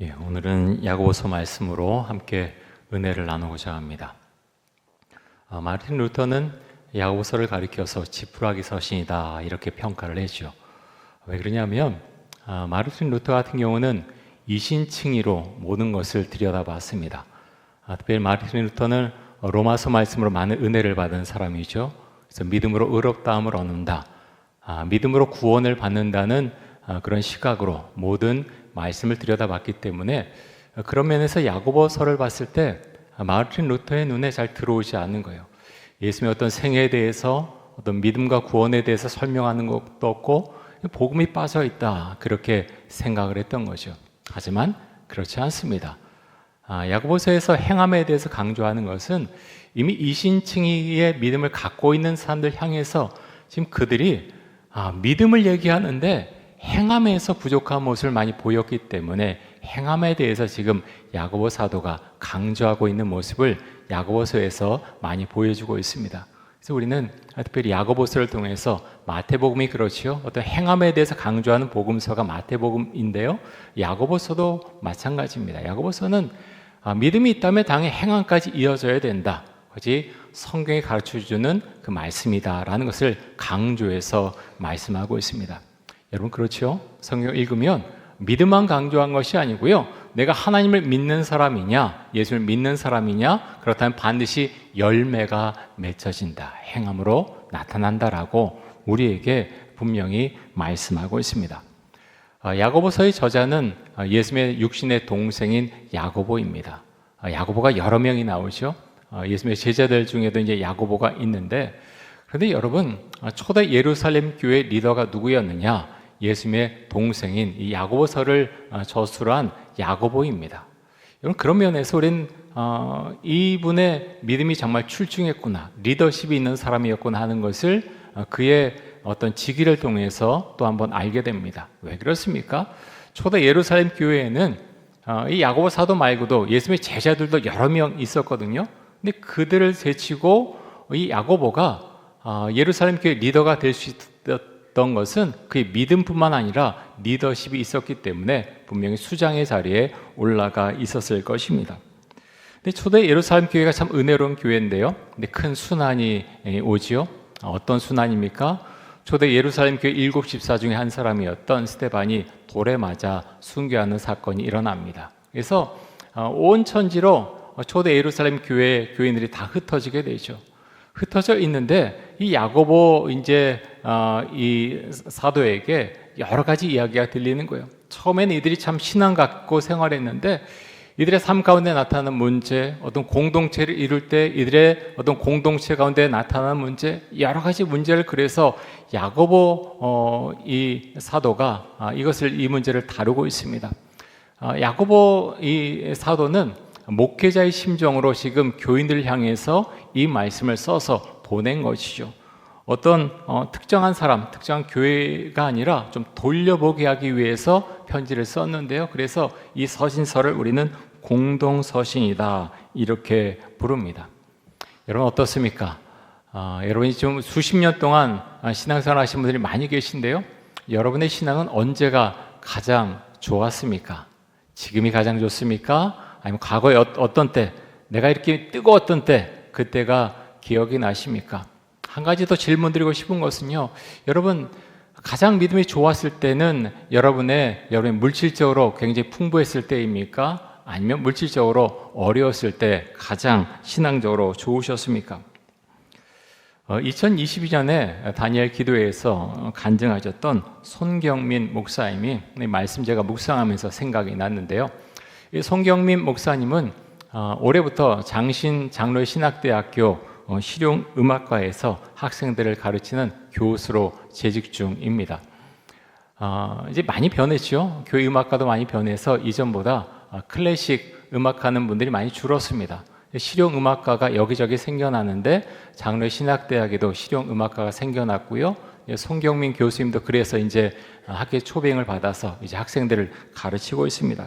오늘은 야고보서 말씀으로 함께 은혜를 나누고자 합니다. 마르틴 루터는 야고보서를 가리켜서 지푸라기 서신이다 이렇게 평가를 했죠. 왜 그러냐면 마르틴 루터 같은 경우는 이신칭의로 모든 것을 들여다봤습니다. 특별히 마르틴 루터는 로마서 말씀으로 많은 은혜를 받은 사람이죠. 그래서 믿음으로 의롭다함을 얻는다, 믿음으로 구원을 받는다는 그런 시각으로 모든 말씀을 들여다봤기 때문에 그런 면에서 야고보서를 봤을 때 마르틴 루터의 눈에 잘 들어오지 않는 거예요. 예수님의 어떤 생애에 대해서 어떤 믿음과 구원에 대해서 설명하는 것도 없고 복음이 빠져 있다 그렇게 생각을 했던 거죠. 하지만 그렇지 않습니다. 야고보서에서 행함에 대해서 강조하는 것은 이미 이신칭의의 믿음을 갖고 있는 사람들 향해서 지금 그들이 믿음을 얘기하는데 행함에서 부족한 모습을 많이 보였기 때문에 행함에 대해서 지금 야고보 사도가 강조하고 있는 모습을 야고보서에서 많이 보여주고 있습니다. 그래서 우리는 특별히 야고보서를 통해서 마태복음이 그렇지요. 어떤 행함에 대해서 강조하는 복음서가 마태복음인데요. 야고보서도 마찬가지입니다. 야고보서는 믿음이 있다면 당연히 행함까지 이어져야 된다. 그것이 성경이 가르쳐주는 그 말씀이다라는 것을 강조해서 말씀하고 있습니다. 여러분 그렇죠? 성경 읽으면 믿음만 강조한 것이 아니고요. 내가 하나님을 믿는 사람이냐, 예수를 믿는 사람이냐, 그렇다면 반드시 열매가 맺혀진다, 행함으로 나타난다라고 우리에게 분명히 말씀하고 있습니다. 야고보서의 저자는 예수님의 육신의 동생인 야고보입니다. 야고보가 여러 명이 나오죠. 예수님의 제자들 중에도 이제 야고보가 있는데, 그런데 여러분 초대 예루살렘 교회 리더가 누구였느냐? 예수님의 동생인 이 야고보서를 저술한 야고보입니다. 여러분 그런 면에서 우리는 이분의 믿음이 정말 출중했구나, 리더십이 있는 사람이었구나 하는 것을 그의 어떤 직위를 통해서 또 한번 알게 됩니다. 왜 그렇습니까? 초대 예루살렘 교회에는 이 야고보 사도 말고도 예수님의 제자들도 여러 명 있었거든요. 근데 그들을 제치고 이 야고보가 예루살렘 교회 리더가 될 수 있었던 것은 그의 믿음뿐만 아니라 리더십이 있었기 때문에 분명히 수장의 자리에 올라가 있었을 것입니다. 근데 초대 예루살렘 교회가 참 은혜로운 교회인데요. 근데 큰 순환이 오지요. 어떤 순환입니까? 초대 예루살렘 교회 7 집사 중에 한 사람이었던 스데반이 돌에 맞아 순교하는 사건이 일어납니다. 그래서 온 천지로 초대 예루살렘 교회 교인들이 다 흩어지게 되죠. 흩어져 있는데 이 야고보 이 사도에게 여러 가지 이야기가 들리는 거예요. 처음에는 이들이 참 신앙 갖고 생활했는데 이들의 삶 가운데 나타나는 문제, 어떤 공동체를 이룰 때 이들의 어떤 공동체 가운데 나타나는 문제, 여러 가지 문제를 그래서 야고보 이 사도가 이 문제를 다루고 있습니다. 야고보 이 사도는 목회자의 심정으로 지금 교인들을 향해서 이 말씀을 써서 보낸 것이죠. 어떤 특정한 사람, 특정한 교회가 아니라 좀 돌려보게 하기 위해서 편지를 썼는데요. 그래서 이 서신서를 우리는 공동서신이다 이렇게 부릅니다. 여러분 어떻습니까? 여러분이 좀 수십 년 동안 신앙생활 하신 분들이 많이 계신데요. 여러분의 신앙은 언제가 가장 좋았습니까? 지금이 가장 좋습니까? 아니면 과거에 어떤 때, 내가 이렇게 뜨거웠던 때, 그때가 기억이 나십니까? 한 가지 더 질문 드리고 싶은 것은요, 여러분 가장 믿음이 좋았을 때는 여러분의 물질적으로 굉장히 풍부했을 때입니까? 아니면 물질적으로 어려웠을 때 가장 신앙적으로 좋으셨습니까? 2022년에 다니엘 기도회에서 간증하셨던 손경민 목사님이 말씀 제가 묵상하면서 생각이 났는데요. 이 손경민 목사님은 올해부터 장로의 신학대학교 실용음악과에서 학생들을 가르치는 교수로 재직 중입니다. 이제 많이 변했죠. 교회 음악과도 많이 변해서 이전보다 클래식 음악하는 분들이 많이 줄었습니다. 실용음악과가 여기저기 생겨나는데 장로의 신학대학에도 실용음악과가 생겨났고요. 손경민 교수님도 그래서 이제 학교 초빙을 받아서 이제 학생들을 가르치고 있습니다.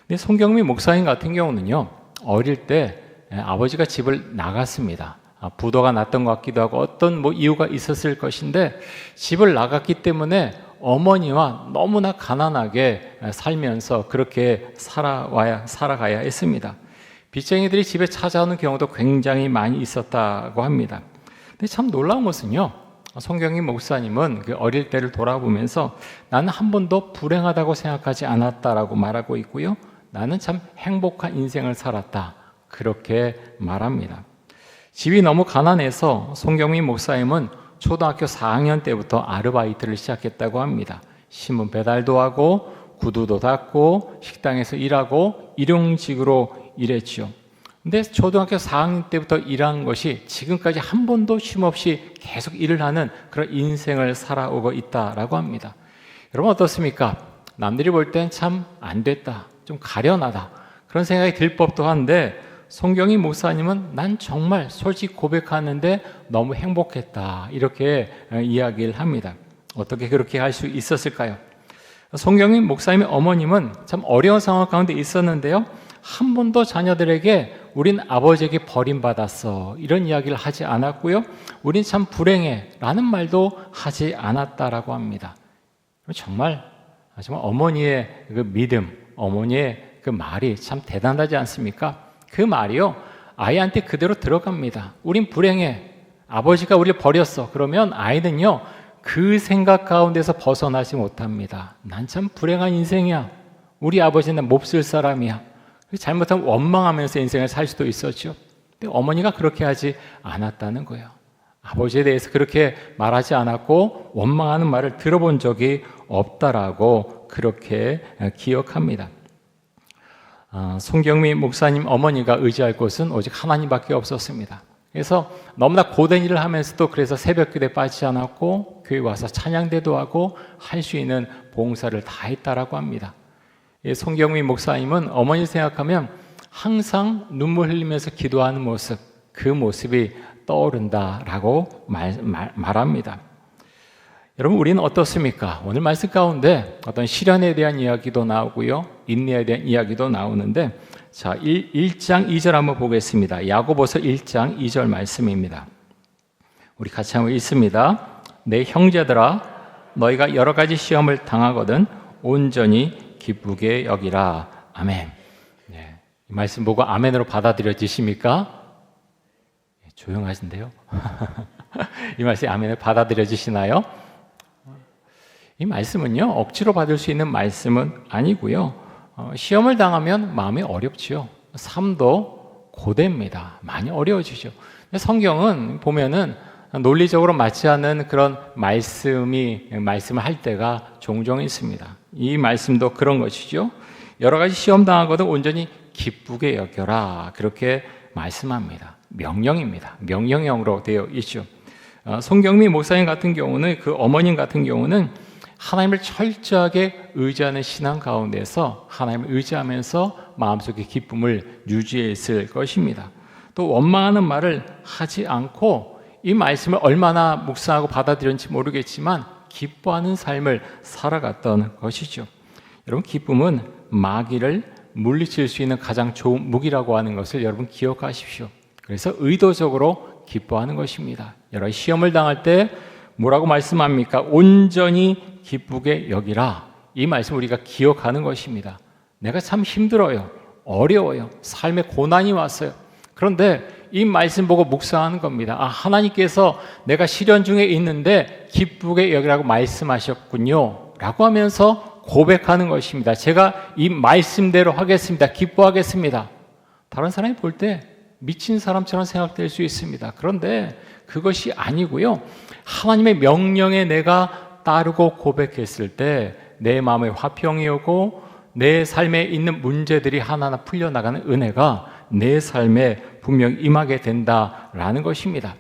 근데 손경민 목사님 같은 경우는요, 어릴 때 아버지가 집을 나갔습니다. 부도가 났던 것 같기도 하고 어떤 이유가 있었을 것인데 집을 나갔기 때문에 어머니와 너무나 가난하게 살면서 그렇게 살아가야 했습니다. 빚쟁이들이 집에 찾아오는 경우도 굉장히 많이 있었다고 합니다. 근데 참 놀라운 것은요, 송경희 목사님은 그 어릴 때를 돌아보면서 나는 한 번도 불행하다고 생각하지 않았다라고 말하고 있고요, 나는 참 행복한 인생을 살았다, 그렇게 말합니다. 집이 너무 가난해서 송경희 목사님은 초등학교 4학년 때부터 아르바이트를 시작했다고 합니다. 신문 배달도 하고 구두도 닦고 식당에서 일하고 일용직으로 일했죠. 근데 초등학교 4학년 때부터 일한 것이 지금까지 한 번도 쉼없이 계속 일을 하는 그런 인생을 살아오고 있다라고 합니다. 여러분 어떻습니까? 남들이 볼 땐 참 안 됐다, 좀 가련하다, 그런 생각이 들 법도 한데 송경희 목사님은 난 정말 솔직히 고백하는데 너무 행복했다, 이렇게 이야기를 합니다. 어떻게 그렇게 할 수 있었을까요? 송경희 목사님의 어머님은 참 어려운 상황 가운데 있었는데요, 한 번도 자녀들에게 우린 아버지에게 버림받았어, 이런 이야기를 하지 않았고요, 우린 참 불행해 라는 말도 하지 않았다라고 합니다. 정말 어머니의 그 믿음, 어머니의 그 말이 참 대단하지 않습니까? 그 말이요, 아이한테 그대로 들어갑니다. 우린 불행해, 아버지가 우리를 버렸어. 그러면 아이는요, 그 생각 가운데서 벗어나지 못합니다. 난 참 불행한 인생이야, 우리 아버지는 몹쓸 사람이야. 잘못하면 원망하면서 인생을 살 수도 있었죠. 근데 어머니가 그렇게 하지 않았다는 거예요. 아버지에 대해서 그렇게 말하지 않았고 원망하는 말을 들어본 적이 없다라고 그렇게 기억합니다. 송경미 목사님 어머니가 의지할 곳은 오직 하나님밖에 없었습니다. 그래서 너무나 고된 일을 하면서도 그래서 새벽기도에 빠지지 않았고 교회 와서 찬양대도 하고 할 수 있는 봉사를 다 했다라고 합니다. 송경미 목사님은 어머니 생각하면 항상 눈물 흘리면서 기도하는 모습, 그 모습이 떠오른다라고 말합니다. 여러분 우리는 어떻습니까? 오늘 말씀 가운데 어떤 시련에 대한 이야기도 나오고요, 인내에 대한 이야기도 나오는데, 자 1장 2절 한번 보겠습니다. 야고보서 1장 2절 말씀입니다. 우리 같이 한번 읽습니다. 내 형제들아, 너희가 여러 가지 시험을 당하거든 온전히 기쁘게 여기라. 아멘. 네, 이 말씀 보고 아멘으로 받아들여지십니까? 조용하신데요. 이 말씀이 아멘을 받아들여지시나요? 이 말씀은요, 억지로 받을 수 있는 말씀은 아니고요, 시험을 당하면 마음이 어렵지요. 삶도 고됩니다. 많이 어려워지죠. 성경은 보면은 논리적으로 맞지 않는 그런 말씀을 할 때가 종종 있습니다. 이 말씀도 그런 것이죠. 여러 가지 시험 당하거든 온전히 기쁘게 여겨라, 그렇게 말씀합니다. 명령입니다. 명령형으로 되어 있죠. 송경미 목사님 같은 경우는, 그 어머님 같은 경우는 하나님을 철저하게 의지하는 신앙 가운데서 하나님을 의지하면서 마음속의 기쁨을 유지했을 것입니다. 또 원망하는 말을 하지 않고 이 말씀을 얼마나 묵상하고 받아들였는지 모르겠지만 기뻐하는 삶을 살아갔던 것이죠. 여러분 기쁨은 마귀를 물리칠 수 있는 가장 좋은 무기라고 하는 것을 여러분 기억하십시오. 그래서 의도적으로 기뻐하는 것입니다. 여러 시험을 당할 때 뭐라고 말씀합니까? 온전히 기쁘게 여기라. 이 말씀 우리가 기억하는 것입니다. 내가 참 힘들어요, 어려워요, 삶에 고난이 왔어요. 그런데 이 말씀 보고 묵상하는 겁니다. 아, 하나님께서 내가 시련 중에 있는데 기쁘게 여기라고 말씀하셨군요 라고 하면서 고백하는 것입니다. 제가 이 말씀대로 하겠습니다. 기뻐하겠습니다. 다른 사람이 볼 때 미친 사람처럼 생각될 수 있습니다. 그런데 그것이 아니고요, 하나님의 명령에 내가 따르고 고백했을 때 내 마음에 화평이 오고 내 삶에 있는 문제들이 하나하나 풀려나가는 은혜가 내 삶에 분명히 임하게 된다라는 것입니다.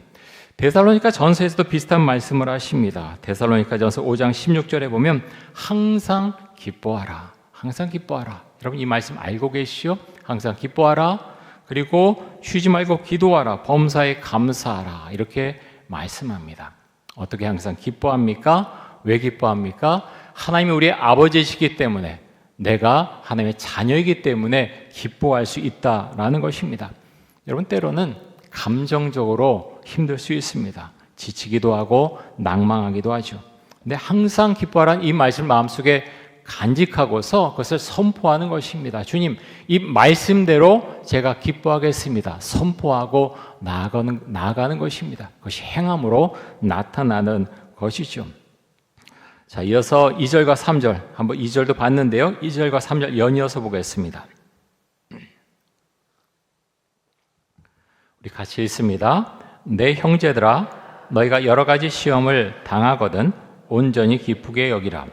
데살로니가 전서에서도 비슷한 말씀을 하십니다. 데살로니가 전서 5장 16절에 보면 항상 기뻐하라, 항상 기뻐하라. 여러분 이 말씀 알고 계시죠? 항상 기뻐하라, 그리고 쉬지 말고 기도하라, 범사에 감사하라, 이렇게 말씀합니다. 어떻게 항상 기뻐합니까? 왜 기뻐합니까? 하나님이 우리의 아버지시기 때문에, 내가 하나님의 자녀이기 때문에 기뻐할 수 있다라는 것입니다. 여러분 때로는 감정적으로 힘들 수 있습니다. 지치기도 하고 낭망하기도 하죠. 근데 항상 기뻐하라는 이 말씀을 마음속에 간직하고서 그것을 선포하는 것입니다. 주님, 이 말씀대로 제가 기뻐하겠습니다. 선포하고 나아가는 것입니다. 그것이 행함으로 나타나는 것이죠. 자, 이어서 2절과 3절, 한번 2절도 봤는데요. 2절과 3절 연이어서 보겠습니다. 우리 같이 읽습니다. 내 형제들아, 너희가 여러 가지 시험을 당하거든 온전히 기쁘게 여기라.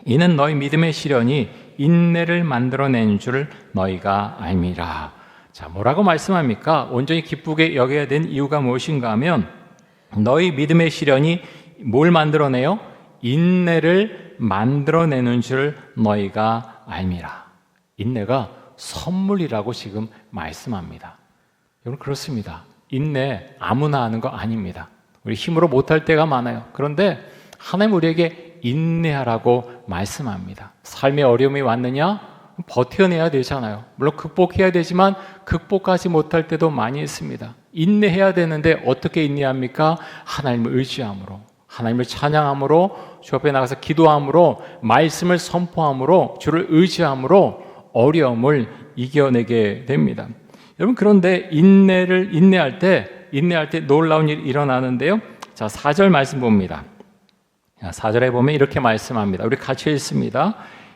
이는 너희 믿음의 시련이 인내를 만들어낸 줄 너희가 알미라. 자, 뭐라고 말씀합니까? 온전히 기쁘게 여겨야 된 이유가 무엇인가 하면 너희 믿음의 시련이 뭘 만들어내요? 인내를 만들어내는 줄 너희가 알미라. 인내가 선물이라고 지금 말씀합니다. 여러분, 그렇습니다. 인내 아무나 하는 거 아닙니다. 우리 힘으로 못할 때가 많아요. 그런데 하나님 우리에게 인내하라고 말씀합니다. 삶의 어려움이 왔느냐? 버텨내야 되잖아요. 물론 극복해야 되지만 극복하지 못할 때도 많이 있습니다. 인내해야 되는데 어떻게 인내합니까? 하나님을 의지함으로, 하나님을 찬양함으로, 주 앞에 나가서 기도함으로, 말씀을 선포함으로, 주를 의지함으로 어려움을 이겨내게 됩니다. 여러분, 그런데 인내할 때 놀라운 일이 일어나는데요. 자, 4절 말씀 봅니다. 4절에 보면 이렇게 말씀합니다. 우리 같이 읽습니다.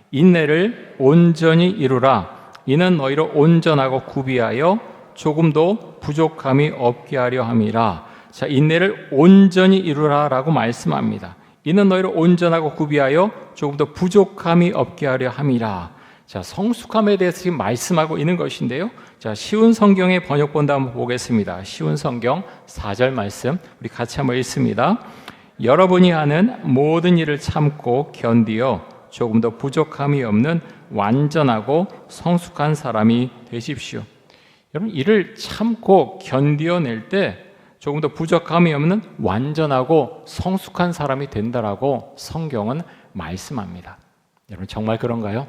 인내를 온전히 이루라. 이는 너희를 온전하고 구비하여 조금도 부족함이 없게 하려 함이라. 자, 인내를 온전히 이루라라고 말씀합니다. 이는 너희를 온전하고 구비하여 조금도 부족함이 없게 하려 함이라. 자, 성숙함에 대해서 지금 말씀하고 있는 것인데요. 자, 쉬운 성경의 번역본도 한번 보겠습니다. 쉬운 성경 4절 말씀 우리 같이 한번 읽습니다. 여러분이 하는 모든 일을 참고 견디어 조금도 부족함이 없는 완전하고 성숙한 사람이 되십시오. 여러분, 일을 참고 견디어낼 때 조금 더 부족함이 없는 완전하고 성숙한 사람이 된다라고 성경은 말씀합니다. 여러분, 정말 그런가요?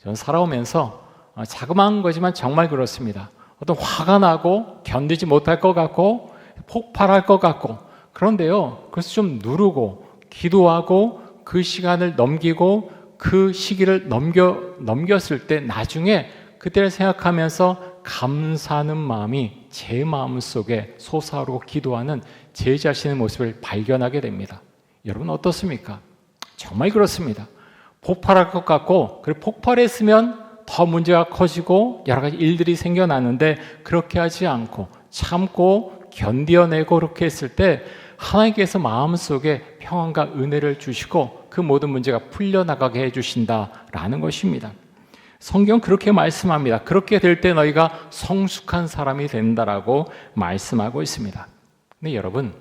저는 살아오면서 자그마한 거지만 정말 그렇습니다. 어떤 화가 나고 견디지 못할 것 같고 폭발할 것 같고, 그런데요, 그래서 좀 누르고 기도하고 그 시간을 넘기고 그 시기를 넘겼을 때 나중에 그때를 생각하면서 감사하는 마음이 제 마음속에 솟아오르고 기도하는 제 자신의 모습을 발견하게 됩니다. 여러분, 어떻습니까? 정말 그렇습니다. 폭발할 것 같고, 그리고 폭발했으면 더 문제가 커지고 여러 가지 일들이 생겨나는데 그렇게 하지 않고 참고 견뎌내고 그렇게 했을 때 하나님께서 마음속에 평안과 은혜를 주시고 그 모든 문제가 풀려나가게 해주신다라는 것입니다. 성경 그렇게 말씀합니다. 그렇게 될 때 너희가 성숙한 사람이 된다라고 말씀하고 있습니다. 근데 여러분,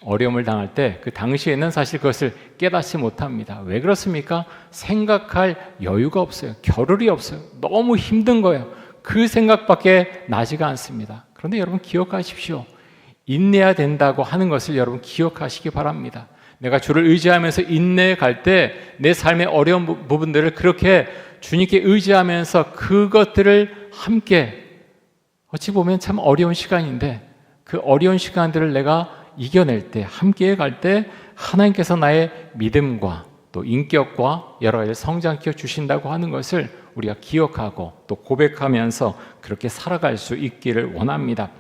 어려움을 당할 때 그 당시에는 사실 그것을 깨닫지 못합니다. 왜 그렇습니까? 생각할 여유가 없어요. 겨를이 없어요. 너무 힘든 거예요. 그 생각밖에 나지가 않습니다. 그런데 여러분, 기억하십시오. 인내해야 된다고 하는 것을 여러분 기억하시기 바랍니다. 내가 주를 의지하면서 인내해 갈 때 내 삶의 어려운 부분들을 그렇게 주님께 의지하면서 그것들을 함께, 어찌 보면 참 어려운 시간인데 그 어려운 시간들을 내가 이겨낼 때, 함께 갈 때 하나님께서 나의 믿음과 또 인격과 여러 가지를 성장시켜 주신다고 하는 것을 우리가 기억하고 또 고백하면서 그렇게 살아갈 수 있기를 원합니다.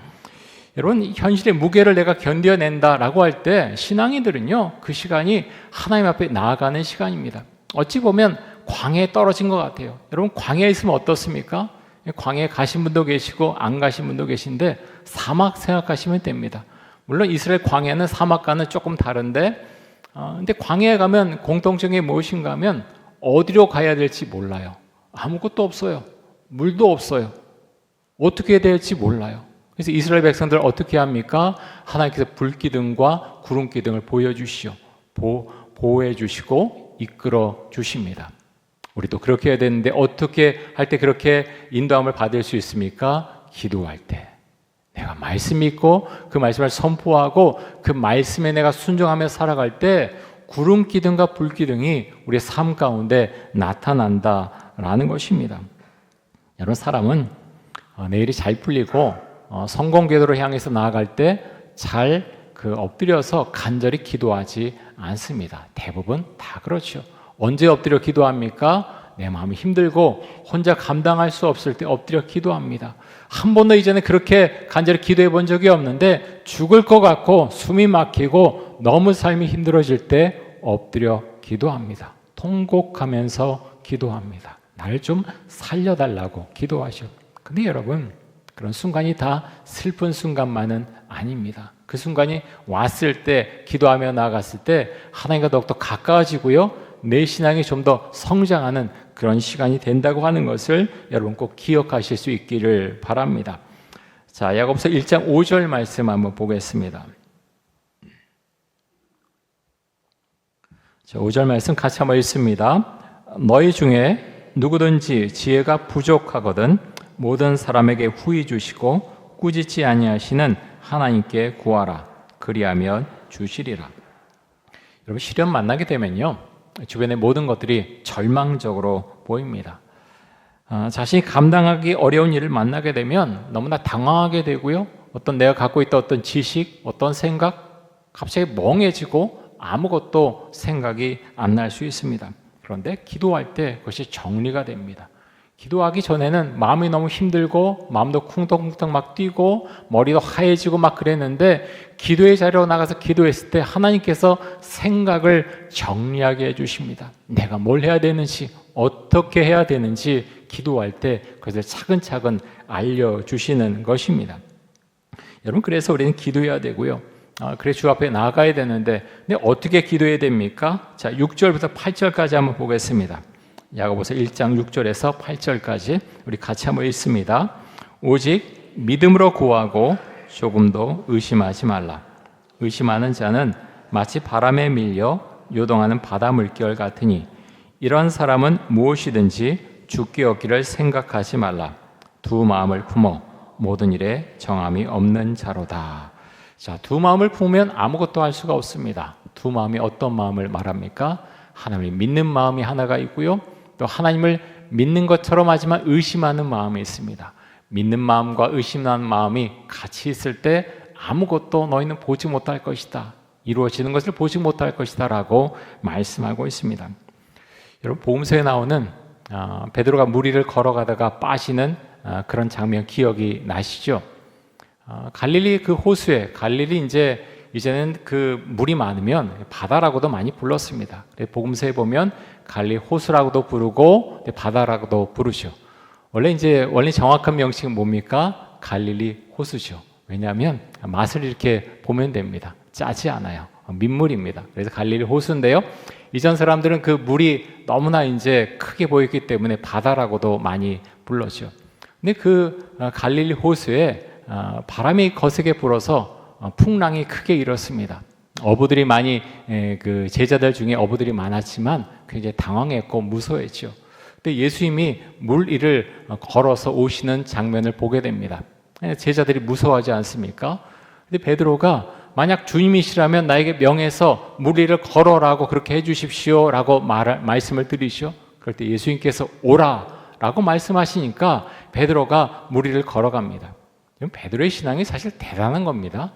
여러분, 현실의 무게를 내가 견뎌낸다라고 할 때 신앙인들은요, 그 시간이 하나님 앞에 나아가는 시간입니다. 어찌 보면 광야에 떨어진 것 같아요. 여러분, 광야에 있으면 어떻습니까? 광야에 가신 분도 계시고 안 가신 분도 계신데 사막 생각하시면 됩니다. 물론 이스라엘 광야는 사막과는 조금 다른데 근데 광야에 가면 공통점이 무엇인가 하면 어디로 가야 될지 몰라요. 아무것도 없어요. 물도 없어요. 어떻게 해야 될지 몰라요. 그래서 이스라엘 백성들 어떻게 합니까? 하나님께서 불기둥과 구름기둥을 보여주시오. 보호해 주시고 이끌어 주십니다. 우리도 그렇게 해야 되는데 어떻게 할 때 그렇게 인도함을 받을 수 있습니까? 기도할 때. 내가 말씀 믿고 그 말씀을 선포하고 그 말씀에 내가 순종하며 살아갈 때 구름 기둥과 불 기둥이 우리의 삶 가운데 나타난다라는 것입니다. 여러분, 사람은 내 일이 잘 풀리고 성공 궤도로 향해서 나아갈 때 잘 그 엎드려서 간절히 기도하지 않습니다. 대부분 다 그렇죠. 언제 엎드려 기도합니까? 내 마음이 힘들고 혼자 감당할 수 없을 때 엎드려 기도합니다. 한 번도 이전에 그렇게 간절히 기도해 본 적이 없는데 죽을 것 같고 숨이 막히고 너무 삶이 힘들어질 때 엎드려 기도합니다. 통곡하면서 기도합니다. 나를 좀 살려달라고 기도하죠. 근데 여러분, 그런 순간이 다 슬픈 순간만은 아닙니다. 그 순간이 왔을 때, 기도하며 나아갔을 때 하나님과 더욱더 가까워지고요, 내 신앙이 좀 더 성장하는 그런 시간이 된다고 하는 것을 여러분 꼭 기억하실 수 있기를 바랍니다. 자, 야고보서 1장 5절 말씀 한번 보겠습니다. 자, 5절 말씀 같이 한번 읽습니다. 너희 중에 누구든지 지혜가 부족하거든 모든 사람에게 후히 주시고 꾸짖지 아니하시는 하나님께 구하라. 그리하면 주시리라. 여러분, 시련 만나게 되면요, 주변의 모든 것들이 절망적으로 보입니다. 자신이 감당하기 어려운 일을 만나게 되면 너무나 당황하게 되고요, 어떤 내가 갖고 있던 어떤 지식, 어떤 생각, 갑자기 멍해지고 아무것도 생각이 안 날 수 있습니다. 그런데 기도할 때 그것이 정리가 됩니다. 기도하기 전에는 마음이 너무 힘들고 마음도 쿵덕쿵덕 막 뛰고 머리도 하얘지고 막 그랬는데, 기도의 자리로 나가서 기도했을 때 하나님께서 생각을 정리하게 해주십니다. 내가 뭘 해야 되는지, 어떻게 해야 되는지 기도할 때 그것을 차근차근 알려주시는 것입니다. 여러분, 그래서 우리는 기도해야 되고요, 그래 주 앞에 나가야 되는데, 근데 어떻게 기도해야 됩니까? 자, 6절부터 8절까지 한번 보겠습니다. 야고보서 1장 6절에서 8절까지 우리 같이 한번 읽습니다. 오직 믿음으로 구하고 조금도 의심하지 말라. 의심하는 자는 마치 바람에 밀려 요동하는 바다 물결 같으니 이런 사람은 무엇이든지 죽기 얻기를 생각하지 말라. 두 마음을 품어 모든 일에 정함이 없는 자로다. 자, 두 마음을 품으면 아무것도 할 수가 없습니다. 두 마음이 어떤 마음을 말합니까? 하나님을 믿는 마음이 하나가 있고요, 또 하나님을 믿는 것처럼 하지만 의심하는 마음이 있습니다. 믿는 마음과 의심하는 마음이 같이 있을 때 아무것도 너희는 보지 못할 것이다, 이루어지는 것을 보지 못할 것이다 라고 말씀하고 있습니다. 여러분, 복음서에 나오는 베드로가 물 위를 걸어가다가 빠지는 그런 장면 기억이 나시죠? 갈릴리 그 호수에, 갈릴리 이제는 그 물이 많으면 바다라고도 많이 불렀습니다. 복음서에 보면 갈릴리 호수라고도 부르고 바다라고도 부르죠. 원래 정확한 명칭은 뭡니까? 갈릴리 호수죠. 왜냐하면 맛을 이렇게 보면 됩니다. 짜지 않아요. 민물입니다. 그래서 갈릴리 호수인데요, 이전 사람들은 그 물이 너무나 크게 보였기 때문에 바다라고도 많이 불렀죠. 근데 그 갈릴리 호수에 바람이 거세게 불어서 풍랑이 크게 일었습니다. 어부들이 많이, 그 제자들 중에 어부들이 많았지만 굉장히 당황했고 무서워했죠. 근데 예수님이 물 위를 걸어서 오시는 장면을 보게 됩니다. 제자들이 무서워하지 않습니까? 근데 베드로가 만약 주님이시라면 나에게 명해서 물 위를 걸어라고 그렇게 해주십시오라고 말씀을 드리죠. 그럴 때 예수님께서 오라라고 말씀하시니까 베드로가 물 위를 걸어갑니다. 베드로의 신앙이 사실 대단한 겁니다.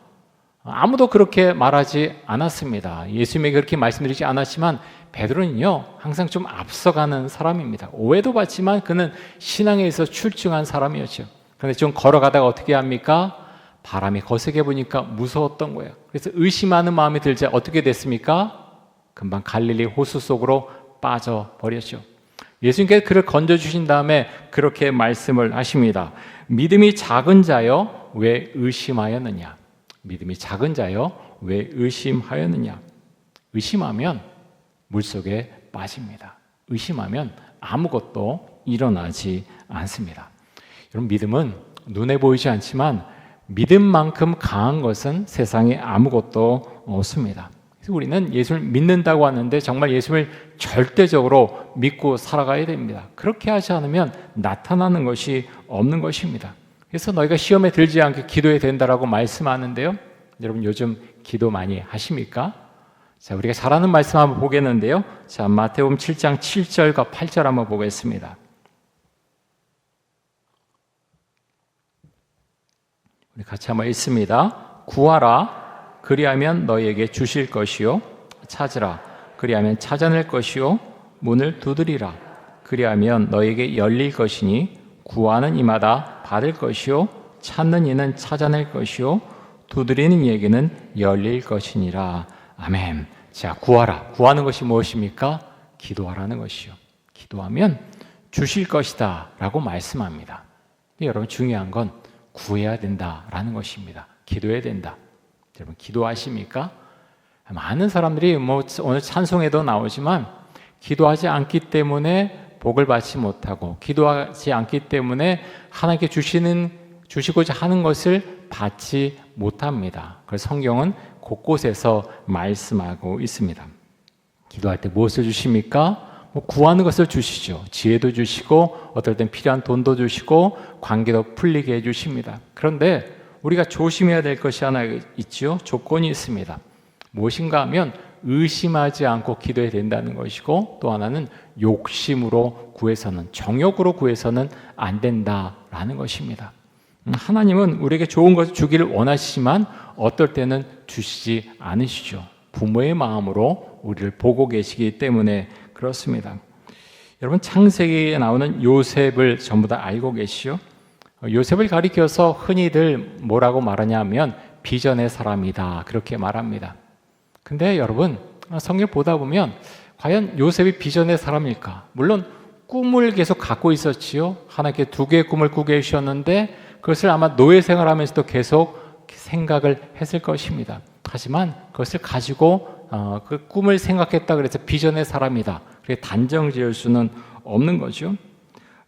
아무도 그렇게 말하지 않았습니다. 예수님에게 그렇게 말씀드리지 않았지만 베드로는요, 항상 좀 앞서가는 사람입니다. 오해도 받지만 그는 신앙에 있어서 출중한 사람이었죠. 그런데 좀 걸어가다가 어떻게 합니까? 바람이 거세게 부니까 무서웠던 거예요. 그래서 의심하는 마음이 들자 어떻게 됐습니까? 금방 갈릴리 호수 속으로 빠져버렸죠. 예수님께서 그를 건져주신 다음에 그렇게 말씀을 하십니다. 믿음이 작은 자여 왜 의심하였느냐? 믿음이 작은 자여 왜 의심하였느냐? 의심하면 물속에 빠집니다. 의심하면 아무것도 일어나지 않습니다. 여러분, 믿음은 눈에 보이지 않지만 믿음만큼 강한 것은 세상에 아무것도 없습니다. 그래서 우리는 예수를 믿는다고 하는데 정말 예수를 절대적으로 믿고 살아가야 됩니다. 그렇게 하지 않으면 나타나는 것이 없는 것입니다. 그래서 너희가 시험에 들지 않게 기도해야 된다라고 말씀하는데요, 여러분 요즘 기도 많이 하십니까? 자, 우리가 잘하는 말씀 한번 보겠는데요, 자, 마태복음 7장 7절과 8절 한번 보겠습니다. 우리 같이 한번 읽습니다. 구하라 그리하면 너희에게 주실 것이요 찾으라 그리하면 찾아낼 것이요 문을 두드리라 그리하면 너희에게 열릴 것이니 구하는 이마다 받을 것이요 찾는 이는 찾아낼 것이요 두드리는 이에게는 열릴 것이니라. 아멘. 자, 구하라. 구하는 것이 무엇입니까? 기도하라는 것이요. 기도하면 주실 것이다 라고 말씀합니다. 여러분, 중요한 건 구해야 된다라는 것입니다. 기도해야 된다. 여러분, 기도하십니까? 많은 사람들이 오늘 찬송에도 나오지만 기도하지 않기 때문에 복을 받지 못하고 기도하지 않기 때문에 하나님께 주시고자 하는 것을 받지 못합니다. 그래서 성경은 곳곳에서 말씀하고 있습니다. 기도할 때 무엇을 주십니까? 구하는 것을 주시죠. 지혜도 주시고 어떨 땐 필요한 돈도 주시고 관계도 풀리게 해주십니다. 그런데 우리가 조심해야 될 것이 하나 있죠. 조건이 있습니다. 무엇인가 하면 의심하지 않고 기도해야 된다는 것이고 또 하나는 욕심으로 구해서는 정욕으로 구해서는 안 된다라는 것입니다. 하나님은 우리에게 좋은 것을 주기를 원하시지만 어떨 때는 주시지 않으시죠. 부모의 마음으로 우리를 보고 계시기 때문에 그렇습니다. 여러분, 창세기에 나오는 요셉을 전부 다 알고 계시죠? 요셉을 가리켜서 흔히들 뭐라고 말하냐면 비전의 사람이다 그렇게 말합니다. 근데 여러분, 성경 보다 보면 과연 요셉이 비전의 사람일까? 물론 꿈을 계속 갖고 있었지요. 하나님께 2개의 꿈을 꾸게 해주셨는데 그것을 아마 노예 생활하면서도 계속 생각을 했을 것입니다. 하지만 그것을 가지고 그 꿈을 생각했다 그래서 비전의 사람이다 그렇게 단정 지을 수는 없는 거죠.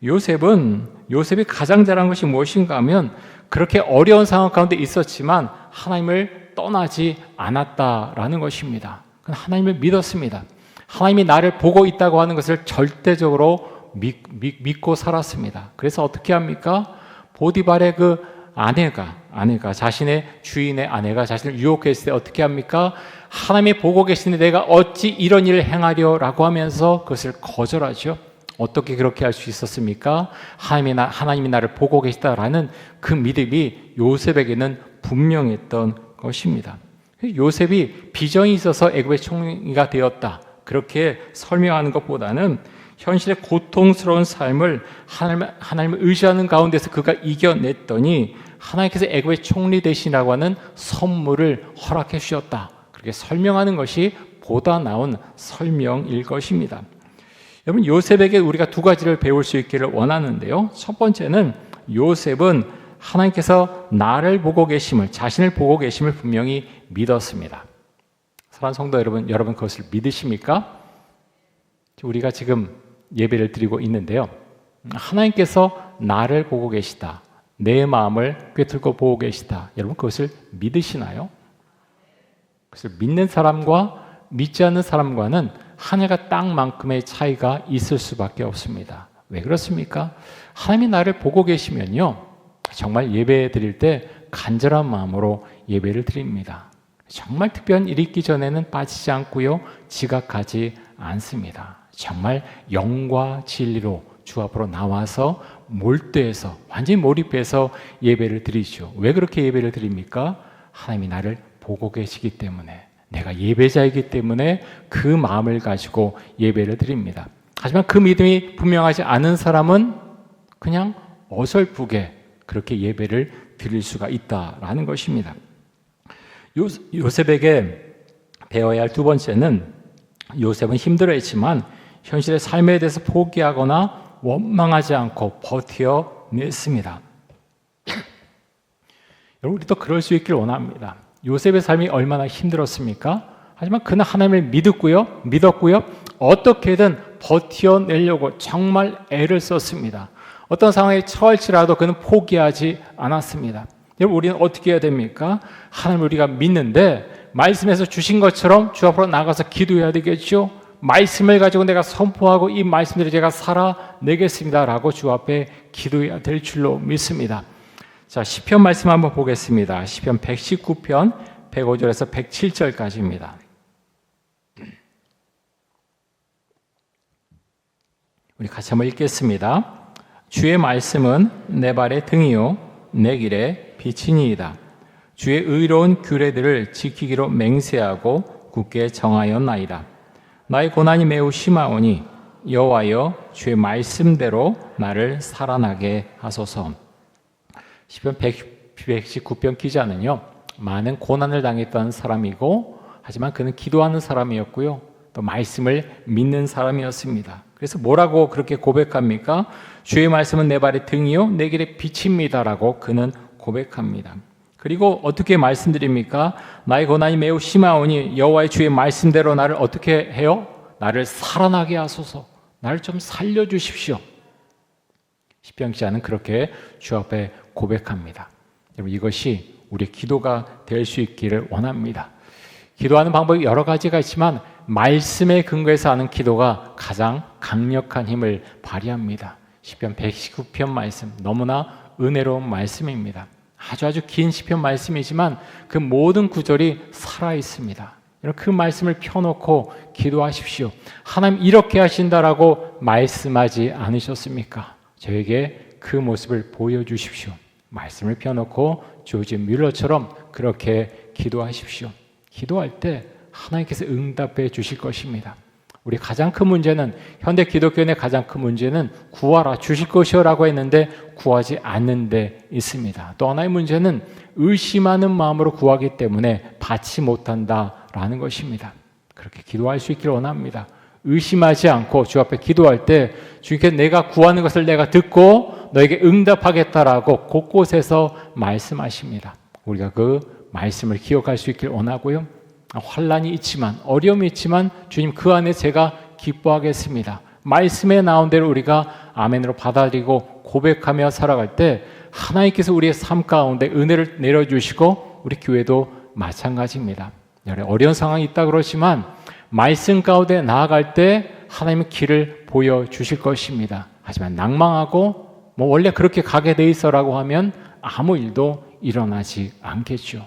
요셉이 가장 잘한 것이 무엇인가 하면 그렇게 어려운 상황 가운데 있었지만 하나님을 떠나지 않았다라는 것입니다. 하나님을 믿었습니다. 하나님이 나를 보고 있다고 하는 것을 절대적으로 믿고 살았습니다. 그래서 어떻게 합니까? 보디발의 그 아내가 자신의 주인의 아내가 자신을 유혹했을 때 어떻게 합니까? 하나님이 보고 계시는데 내가 어찌 이런 일을 행하려라고 하면서 그것을 거절하죠. 어떻게 그렇게 할 수 있었습니까? 하나님이 나를 보고 계시다라는 그 믿음이 요셉에게는 분명했던 것입니다. 요셉이 비전이 있어서 애굽의 총리가 되었다 그렇게 설명하는 것보다는 현실의 고통스러운 삶을 하나님을 의지하는 가운데서 그가 이겨냈더니 하나님께서 애굽의 총리 되시라고 하는 선물을 허락해 주셨다 그렇게 설명하는 것이 보다 나은 설명일 것입니다. 여러분, 요셉에게 우리가 2가지를 배울 수 있기를 원하는데요. 첫 번째는 요셉은 하나님께서 나를 보고 계심을, 자신을 보고 계심을 분명히 믿었습니다. 사랑하는 성도 여러분 그것을 믿으십니까? 우리가 지금 예배를 드리고 있는데요. 하나님께서 나를 보고 계시다. 내 마음을 꿰뚫고 보고 계시다. 여러분 그것을 믿으시나요? 그것을 믿는 사람과 믿지 않는 사람과는 하늘과 땅만큼의 차이가 있을 수밖에 없습니다. 왜 그렇습니까? 하나님이 나를 보고 계시면요. 정말 예배 드릴 때 간절한 마음으로 예배를 드립니다. 정말 특별한 일이 있기 전에는 빠지지 않고요. 지각하지 않습니다. 정말 영과 진리로 주 앞으로 나와서 몰두해서 완전히 몰입해서 예배를 드리죠. 왜 그렇게 예배를 드립니까? 하나님이 나를 보고 계시기 때문에 내가 예배자이기 때문에 그 마음을 가지고 예배를 드립니다. 하지만 그 믿음이 분명하지 않은 사람은 그냥 어설프게 그렇게 예배를 드릴 수가 있다라는 것입니다. 요셉에게 배워야 할 2번째는 요셉은 힘들어했지만 현실의 삶에 대해서 포기하거나 원망하지 않고 버텨냈습니다. 여러분, 우리도 그럴 수 있길 원합니다. 요셉의 삶이 얼마나 힘들었습니까? 하지만 그는 하나님을 믿었고요. 어떻게든 버텨내려고 정말 애를 썼습니다. 어떤 상황에 처할지라도 그는 포기하지 않았습니다. 여러분, 우리는 어떻게 해야 됩니까? 하나님을 우리가 믿는데 말씀에서 주신 것처럼 주 앞으로 나가서 기도해야 되겠죠. 말씀을 가지고 내가 선포하고 이 말씀대로 제가 살아내겠습니다 라고 주 앞에 기도해야 될 줄로 믿습니다. 자, 시편 말씀 한번 보겠습니다. 시편 119편 105절에서 107절까지입니다. 우리 같이 한번 읽겠습니다. 주의 말씀은 내 발의 등이요 내 길의 빛이니이다. 주의 의로운 규례들을 지키기로 맹세하고 굳게 정하였나이다. 나의 고난이 매우 심하오니 여호와여 주의 말씀대로 나를 살아나게 하소서. 시편 119편 기자는요, 많은 고난을 당했던 사람이고 하지만 그는 기도하는 사람이었고요, 또 말씀을 믿는 사람이었습니다. 그래서 뭐라고 그렇게 고백합니까? 주의 말씀은 내 발의 등이요 내 길의 빛입니다라고 그는 고백합니다. 그리고 어떻게 말씀드립니까? 나의 고난이 매우 심하오니 여호와의 주의 말씀대로 나를 어떻게 해요? 나를 살아나게 하소서. 나를 좀 살려주십시오. 시편 기자는 그렇게 주 앞에 고백합니다. 여러분, 이것이 우리의 기도가 될 수 있기를 원합니다. 기도하는 방법이 여러 가지가 있지만 말씀에 근거해서 하는 기도가 가장 강력한 힘을 발휘합니다. 시편 119편 말씀, 너무나 은혜로운 말씀입니다. 아주 긴 시편 말씀이지만 그 모든 구절이 살아 있습니다. 그 말씀을 펴놓고 기도하십시오. 하나님 이렇게 하신다라고 말씀하지 않으셨습니까? 저에게 그 모습을 보여주십시오. 말씀을 펴놓고 조지 뮬러처럼 그렇게 기도하십시오. 기도할 때 하나님께서 응답해 주실 것입니다. 우리 가장 큰 문제는, 현대 기독교인의 가장 큰 문제는 구하라 주실 것이요라고 했는데 구하지 않는 데 있습니다. 또 하나의 문제는 의심하는 마음으로 구하기 때문에 받지 못한다라는 것입니다. 그렇게 기도할 수 있기를 원합니다. 의심하지 않고 주 앞에 기도할 때 주님께 내가 구하는 것을 내가 듣고 너에게 응답하겠다라고 곳곳에서 말씀하십니다. 우리가 그 말씀을 기억할 수 있기를 원하고요. 환난이 있지만, 어려움이 있지만 주님 그 안에 제가 기뻐하겠습니다. 말씀에 나온 대로 우리가 아멘으로 받아들이고 고백하며 살아갈 때 하나님께서 우리의 삶 가운데 은혜를 내려주시고 우리 교회도 마찬가지입니다. 어려운 상황이 있다 그러지만 말씀 가운데 나아갈 때 하나님은 길을 보여주실 것입니다. 하지만 낭망하고 원래 그렇게 가게 돼 있어라고 하면 아무 일도 일어나지 않겠죠.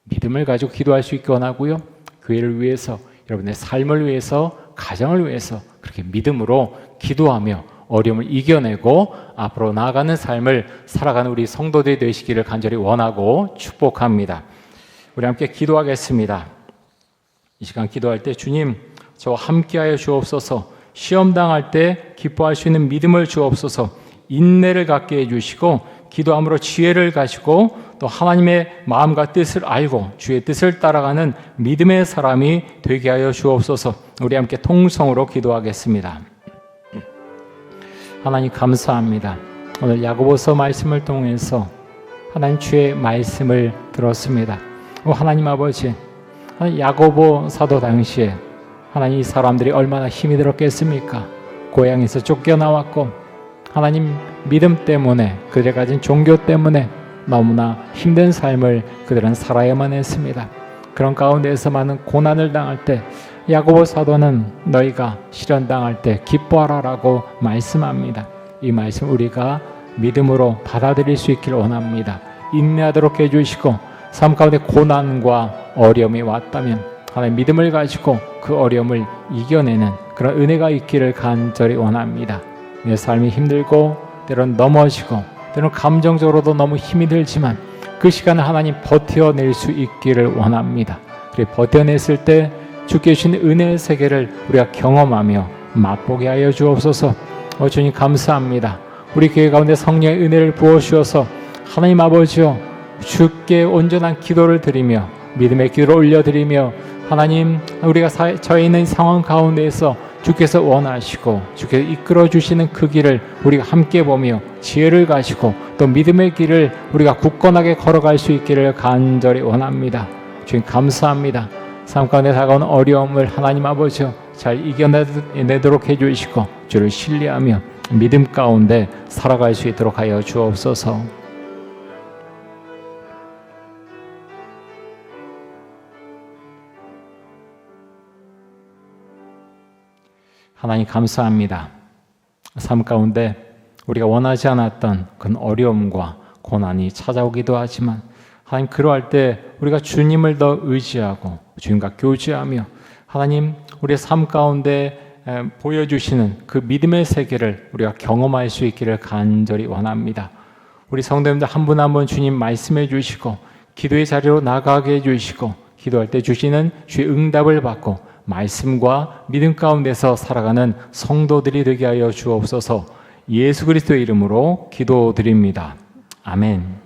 믿음을 가지고 기도할 수 있게 원하고요. 교회를 위해서, 여러분의 삶을 위해서, 가정을 위해서 그렇게 믿음으로 기도하며 어려움을 이겨내고 앞으로 나아가는 삶을 살아가는 우리 성도들이 되시기를 간절히 원하고 축복합니다. 우리 함께 기도하겠습니다. 이 시간 기도할 때 주님, 저와 함께하여 주옵소서. 시험 당할 때 기뻐할 수 있는 믿음을 주옵소서. 인내를 갖게 해주시고 기도함으로 지혜를 가지고 또 하나님의 마음과 뜻을 알고 주의 뜻을 따라가는 믿음의 사람이 되게 하여 주옵소서. 우리 함께 통성으로 기도하겠습니다. 하나님 감사합니다. 오늘 야고보서 말씀을 통해서 하나님 주의 말씀을 들었습니다. 하나님 아버지, 야고보 사도 당시에 하나님 이 사람들이 얼마나 힘이 들었겠습니까? 고향에서 쫓겨나왔고 하나님 믿음 때문에, 그들이 가진 종교 때문에 너무나 힘든 삶을 그들은 살아야만 했습니다. 그런 가운데에서 많은 고난을 당할 때 야고보 사도는 너희가 시련당할 때 기뻐하라라고 말씀합니다. 이 말씀 우리가 믿음으로 받아들일 수 있기를 원합니다. 인내하도록 해주시고 삶 가운데 고난과 어려움이 왔다면 하나님 믿음을 가지고 그 어려움을 이겨내는 그런 은혜가 있기를 간절히 원합니다. 내 삶이 힘들고 때로는 넘어지고 때로는 감정적으로도 너무 힘이 들지만 그 시간을 하나님 버텨낼 수 있기를 원합니다. 그래 버텨냈을 때 주께 주신 은혜의 세계를 우리가 경험하며 맛보게 하여 주옵소서. 주님 감사합니다. 우리 교회 가운데 성령의 은혜를 부어주셔서 하나님 아버지여 주께 온전한 기도를 드리며 믿음의 기도를 올려드리며 하나님 우리가 처해 있는 상황 가운데에서 주께서 원하시고 주께서 이끌어 주시는 그 길을 우리가 함께 보며 지혜를 가지고 또 믿음의 길을 우리가 굳건하게 걸어갈 수 있기를 간절히 원합니다. 주님 감사합니다. 삶 가운데 다가오는 어려움을 하나님 아버지 잘 이겨내도록 해주시고 주를 신뢰하며 믿음 가운데 살아갈 수 있도록 하여 주옵소서. 하나님 감사합니다. 삶 가운데 우리가 원하지 않았던 그런 어려움과 고난이 찾아오기도 하지만 하나님 그러할 때 우리가 주님을 더 의지하고 주님과 교제하며 하나님 우리의 삶 가운데 보여주시는 그 믿음의 세계를 우리가 경험할 수 있기를 간절히 원합니다. 우리 성도님들 한 분 한 분 주님 말씀해 주시고 기도의 자리로 나가게 해주시고 기도할 때 주시는 주의 응답을 받고 말씀과 믿음 가운데서 살아가는 성도들이 되게 하여 주옵소서. 예수 그리스도의 이름으로 기도드립니다. 아멘.